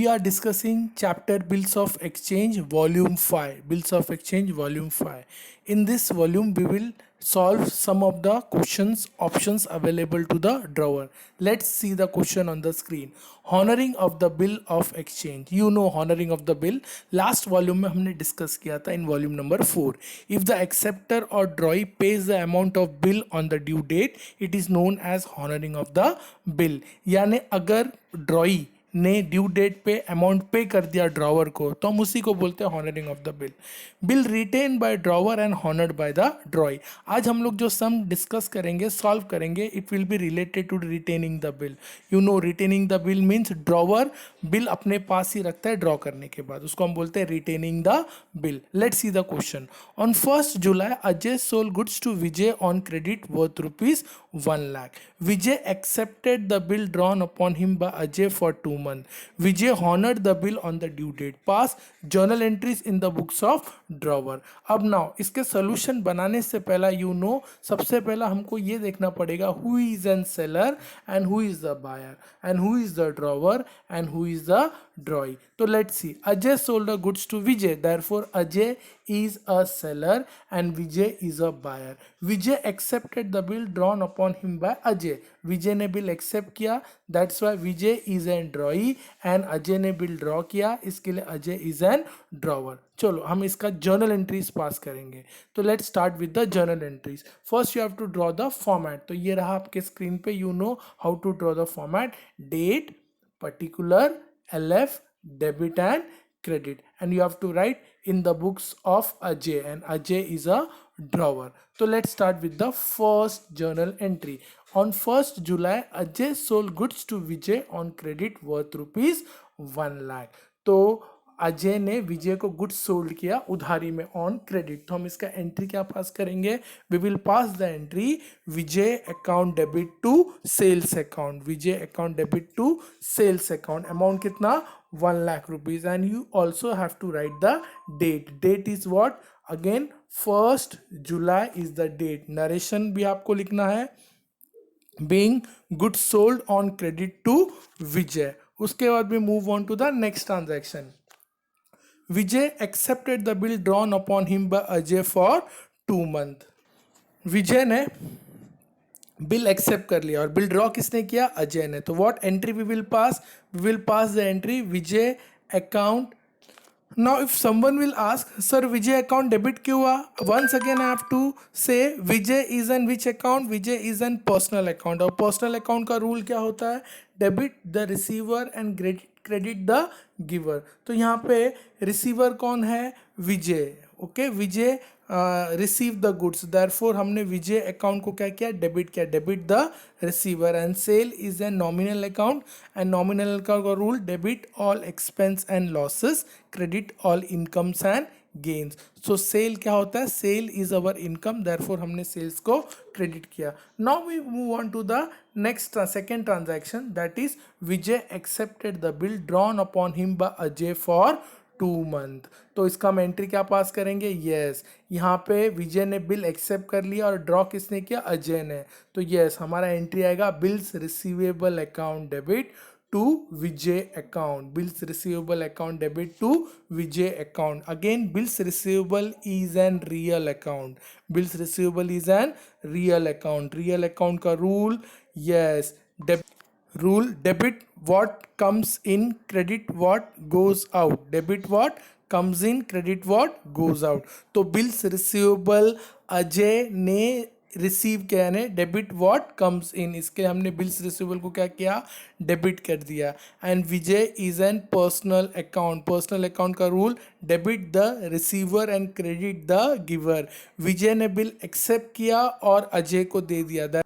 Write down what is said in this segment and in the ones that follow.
we are discussing chapter Bills of Exchange volume 5. Bills of Exchange volume 5. In this volume we will solve some of the questions options available to the drawer. Let's see the question on the screen. Honoring of the bill of exchange. You know honoring of the bill. Last volume में हमने discuss किया था in volume number 4. If the acceptor or drawee pays the amount of bill on the due date, it is known as honoring of the bill. यानी अगर drawee ने due date पे amount पे कर दिया ड्रॉवर को तो हम उसी को बोलते हैं honouring of the bill. Bill written by drawer and honoured by the drawee. आज हम लोग जो सम डिस्कस करेंगे सॉल्व करेंगे it will be related to retaining the bill. You know retaining the bill means drawer bill अपने पास ही रखता है ड्रॉ करने के बाद, उसको हम बोलते हैं retaining the bill. Let's see the question. On 1st July Ajay sold goods to Vijay on credit worth ₹1 lakh. Vijay accepted the bill drawn upon him by Ajay for 2 months. Vijay honored the bill on the due date. Pass journal entries in the books of drawer. अब now इसके solution बनाने से पहला सबसे पहला हमको ये देखना पड़ेगा who is an seller and who is the buyer and who is the drawer and who is the drawee. So let's see. Ajay sold the goods to Vijay. Therefore Ajay is a seller and Vijay is a buyer. Vijay accepted the bill drawn upon him by Ajay. Vijay ने bill accept किया, that's why Vijay is N ड्रॉई and Ajay ने bill draw किया, इसके लिए Ajay is an drawer. चलो हम इसका journal entries पास करेंगे. तो let's start with the journal entries. First you have to draw the format. तो ये रहा आपके स्क्रीन पे. You know how to draw the format. Date, particular, LF, debit and credit, and you have to write in the books of Ajay, and Ajay is a drawer. So let's start with the first journal entry. On 1st July Ajay sold goods to Vijay on credit worth ₹1 lakh. तो अजय ने विजय को goods sold किया उधारी में on credit. तो हम इसका entry क्या पास करेंगे. We will pass the entry Vijay account debit to sales account. Vijay account debit to sales account. Amount कितना ₹1 lakh. And you also have to write the date. Date is what again 1st July is the date. Narration भी आपको लिखना है. being goods sold on credit to Vijay. उसके बाद भी move on to the next transaction. Vijay accepted the bill drawn upon him by Ajay for 2 months. विजय ने bill accept कर लिया और बिल ड्रॉ किसने किया, अजय ने. तो what entry we will pass the entry Vijay account. Now if someone will ask, sir Vijay account debit क्यों हुआ, once again I have to say Vijay is an which account. Vijay is an personal account. और personal account का rule क्या होता है, debit the receiver and credit the giver. तो यहाँ पे रिसीवर कौन है, Vijay. Okay, Vijay receive the goods, therefore हमने विजय अकाउंट को क्या किया, डेबिट किया. Debit the receiver and sale is an nominal account and nominal account का rule debit all expense and losses, credit all incomes and gains. So sale क्या होता है, sale is our income, therefore हमने sales को credit किया. Now we move on to the next second transaction, that is Vijay accepted the bill drawn upon him by Ajay for 2 months. तो इसका हम entry क्या पास करेंगे, यस यहाँ पे विजय ने बिल एक्सेप्ट कर लिया और ड्रॉ किसने किया, अजय ने. तो यस हमारा एंट्री आएगा bills receivable account debit to Vijay account. Bills receivable account debit to Vijay account. Again bills receivable is an real account. Bills receivable is an real account. Real account का rule, yes rule debit what comes in, credit what goes out. Debit what comes in, credit what goes out. तो bills receivable Ajay ने receive किया ने debit what comes in, इसके हमने bills receivable को क्या किया, डेबिट कर दिया. And Vijay is an personal account. Personal account का rule debit the receiver and credit the giver. Vijay ने बिल एक्सेप्ट किया और अजय को दे दिया.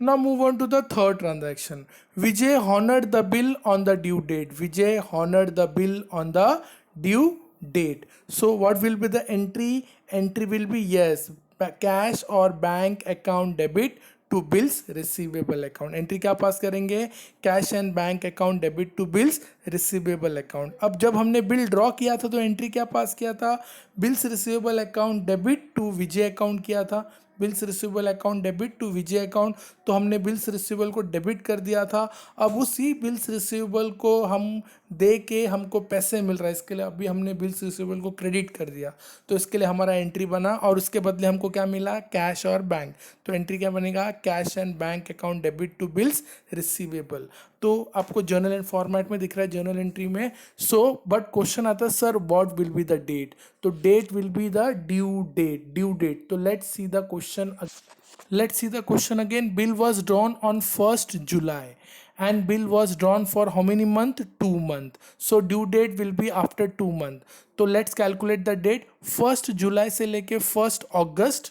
Now move on to the third transaction. Vijay honored the bill on the due date. Vijay honored the bill on the due date. So what will be the entry? Entry will be yes, cash or bank account debit to bills receivable account. Entry क्या पास करेंगे, cash and bank account debit to bills receivable account. अब जब हमने bill draw किया था तो entry क्या पास किया था, bills receivable account debit to Vijay account किया था, bills receivable account debit to Vijay account. तो हमने बिल्स रिसीवेबल को डेबिट कर दिया था। अब उसी बिल्स रिसीवेबल को हम दे के हमको पैसे मिल रहा है, इसके लिए अभी हमने बिल्स रिसीवेबल को क्रेडिट कर दिया, तो इसके लिए हमारा एंट्री बना। और उसके बदले हमको क्या मिला, कैश और बैंक। तो एंट्री क्या बनेगा, cash and bank account debit to bills receivable. तो आपको जर्नल एंड फॉर्मेट में दिख रहा है जर्नल एंट्री में। सो बट क्वेश्चन आता है sir what will be the date, तो date will be the due date, due date. तो let's see the question, let's see the question again. Bill was drawn on 1st July and bill was drawn for how many month, 2 month, so due date will be after 2 month. तो let's calculate the date. 1st July से लेके 1st August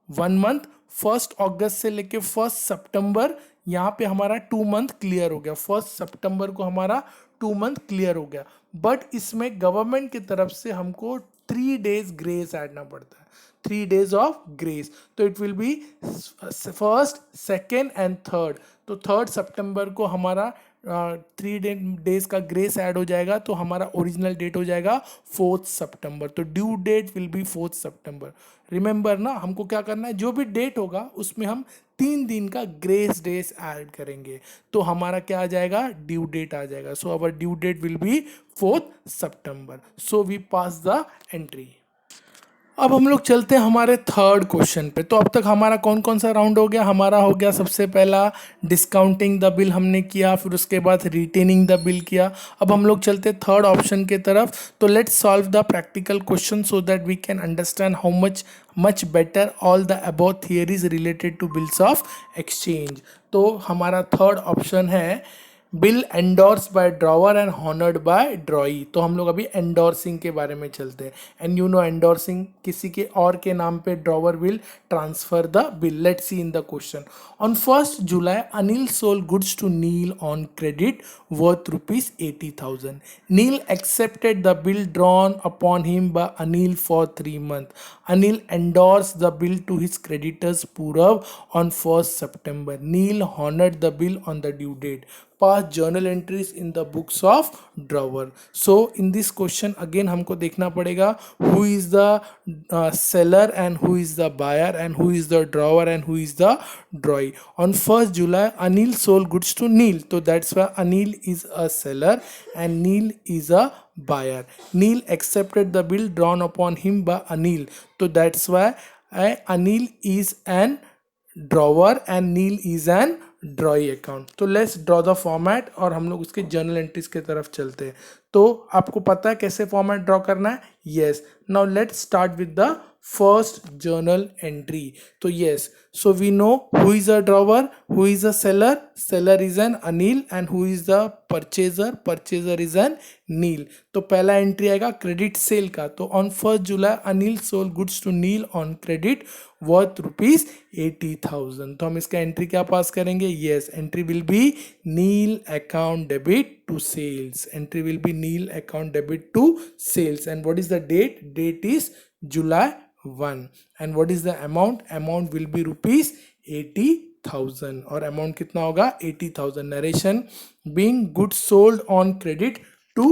1 month, 1st अगस्त से लेके 1st सितंबर, यहाँ पे हमारा 2 month clear हो गया। 1st सितंबर को हमारा 2 मंथ क्लियर हो गया। बट इसमें गवर्नमेंट की तरफ से हमको 3 days ग्रेस ऐडना पड़ता है, 3 days ऑफ ग्रेस। तो it will B 1st, 2nd and 3rd। तो 3rd सितंबर को हमारा 3 days का ग्रेस ऐड हो जाएगा, तो हमारा ओरिजिनल डेट हो जाएगा 4th सितंबर। तो due date will be 4th सितंबर। रिमेंबर ना, हमको क्या करना है, जो भी डेट होगा उसमें हम 3 दिन का ग्रेस डेज ऐड करेंगे, तो हमारा क्या आ जाएगा, ड्यू डेट आ जाएगा। So our due date will be 4th September. So we pass the entry. अब हम लोग चलते हैं हमारे थर्ड क्वेश्चन पे। तो अब तक हमारा कौन कौन सा राउंड हो गया, हमारा हो गया सबसे पहला डिस्काउंटिंग द बिल हमने किया, फिर उसके बाद रिटेनिंग द बिल किया। अब हम लोग चलते थर्ड ऑप्शन के तरफ। तो let's solve the practical question so that we can understand how much better all the above theories related to bills of exchange. तो हमारा थर्ड ऑप्शन है bill endorse by drawer and honoured by drawee. तो हम लोग अभी endorsing के बारे में चलते हैं। एंड यू नो एंडोर्सिंग, किसी के और के नाम पे drawer will transfer the bill. Let's see in the question. On 1st July Anil sold goods to nil on credit worth ₹80,000. Neil accepted the bill drawn upon him by Anil for 3 months. Anil endorsed the bill to his creditors Purav on 1st September. Neil honored the bill on the due date. Past journal entries in the books of drawer. So in this question again हमको देखना पड़ेगा who is the seller and who is the buyer and who is the drawer and who is the drawee. On 1st July Anil sold goods to Neil, so that's why Anil is a seller and Neil is a buyer. Neil accepted the bill drawn upon him by Anil, so that's why Anil is an drawer and Neil is an ड्रॉई account. तो let's draw the format और हम लोग उसके journal entries की तरफ चलते हैं। तो आपको पता है कैसे फॉर्मेट ड्रॉ करना है, yes. Now let's start with the first journal entry. तो yes, so we know who is a drawer, who is a seller, seller is an Anil and who is the purchaser, purchaser is an Neel. तो पहला entry आएगा credit sale का। तो on 1st July Anil sold goods to nil on credit worth ₹80,000। तो हम इसका entry क्या पास करेंगे, yes, entry will be Neil account debit to sales, entry will be Neil account debit to sales. And what is the date, date is July 1 and what is the amount, amount will be ₹80,000 और amount कितना होगा, 80,000। Narration being goods sold on credit to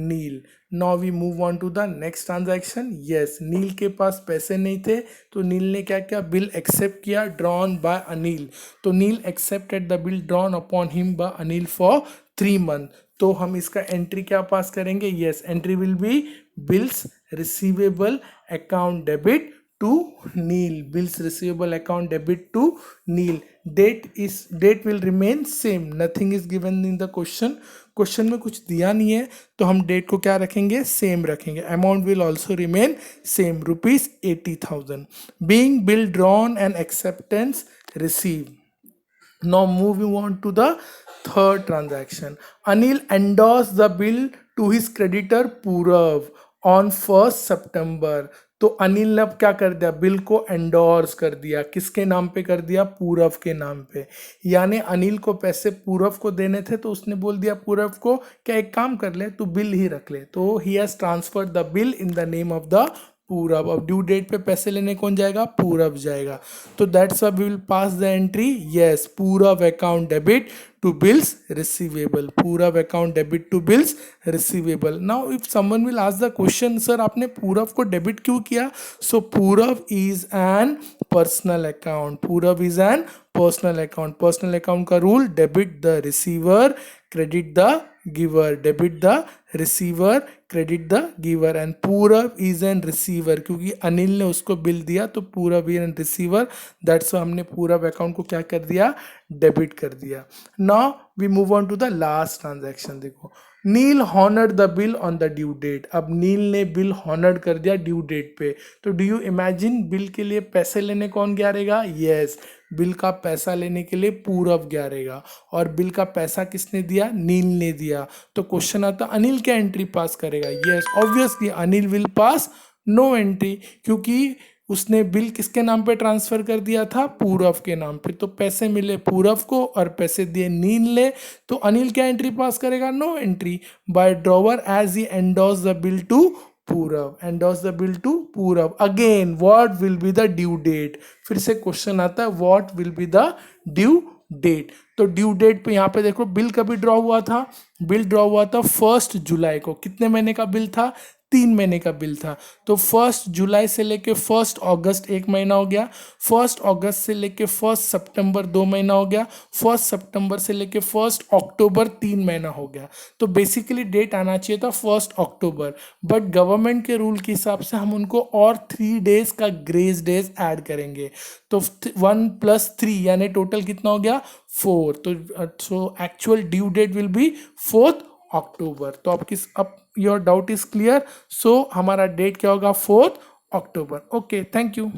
Neil. Now we move on to the next transaction. Yes, नील के पास पैसे नहीं थे, तो नील ने क्या किया, बिल एक्सेप्ट किया ड्रॉन बाय अनिल। तो Neel accepted the bill drawn upon him by Anil for 3 months। तो हम इसका एंट्री क्या पास करेंगे, yes, entry will be bills receivable account debit to Neel, bills receivable account debit to Neel. Date will remain same, nothing is given in the question. Question में कुछ दिया नहीं है, तो हम डेट को क्या रखेंगे, सेम रखेंगे। Amount will also remain same, ₹80,000। Being bill drawn and acceptance receive. Now moving on to the third transaction. Anil endorsed the bill to his creditor Purav on 1st September. तो अनिल ने अब क्या कर दिया, बिल को endorse कर दिया, किसके नाम पे कर दिया, पूरव के नाम पे। यानी अनिल को पैसे पूरव को देने थे, तो उसने बोल दिया पूरव को क्या एक काम कर ले, तू बिल ही रख ले। तो he has transferred the bill in the name of the पूरब। अब ड्यू डेट पे पैसे लेने कौन जाएगा? पूरब जाएगा। तो that's why we will pass the entry yes, Purab account debit to bills receivable, Purab account debit to bills receivable. Now if someone will ask the question, sir आपने पूरब को डेबिट क्यों किया? So Purab is an personal account, Purab is an personal account. Personal account का rule, debit the receiver, credit the giver, debit the receiver, credit the giver. And Purab is an receiver, क्योंकि अनिल ने उसको bill दिया तो पूरब इज एन रिसीवर, दैट्स हमने पूरब account को क्या कर दिया? डेबिट कर दिया। Now we move on to the last transaction. देखो, Neel honoured the bill on the due date. अब नील ने बिल हॉनर्ड कर दिया ड्यू डेट पे, तो डू यू इमेजिन बिल के लिए पैसे लेने कौन गया रहेगा? यस, बिल का पैसा लेने के लिए पूरब गया रहेगा। और बिल का पैसा किसने दिया? नील ने दिया। तो क्वेश्चन आता अनिल क्या एंट्री पास करेगा? Yes, obviously Anil will pass no entry, क्योंकि उसने बिल किसके नाम पे ट्रांसफर कर दिया था? पूरब के नाम पे। तो पैसे मिले पूरब को और पैसे दिए नील ने, तो अनिल क्या एंट्री पास करेगा? No entry by drawer as he endorse the bill to Purab, endorse the bill to Purab. Again what will be the due date? फिर से क्वेश्चन आता है what will be the due date? तो ड्यू डेट पे यहाँ पे देखो बिल कभी ड्रॉ हुआ था? बिल ड्रॉ हुआ था 1 जुलाई को। कितने महीने का बिल था? 3 महीने का बिल था। तो 1 जुलाई से लेके 1 अगस्त 1 महीना हो गया, 1 अगस्त से लेके 1 सितंबर 2 महीना हो गया, 1 सितंबर से लेके 1 अक्टूबर 3 महीना हो गया। तो बेसिकली डेट आना चाहिए था 1 अक्टूबर, बट गवर्नमेंट के रूल के हिसाब से हम उनको और 3 डेज का ग्रेस डेज ऐड करेंगे। तो 1 + 3 यानी टोटल कितना हो गया? 4। तो actual due date will be 4 अक्टूबर। तो अब your doubt is clear. So हमारा डेट क्या होगा? 4 अक्टूबर। Okay, thank you.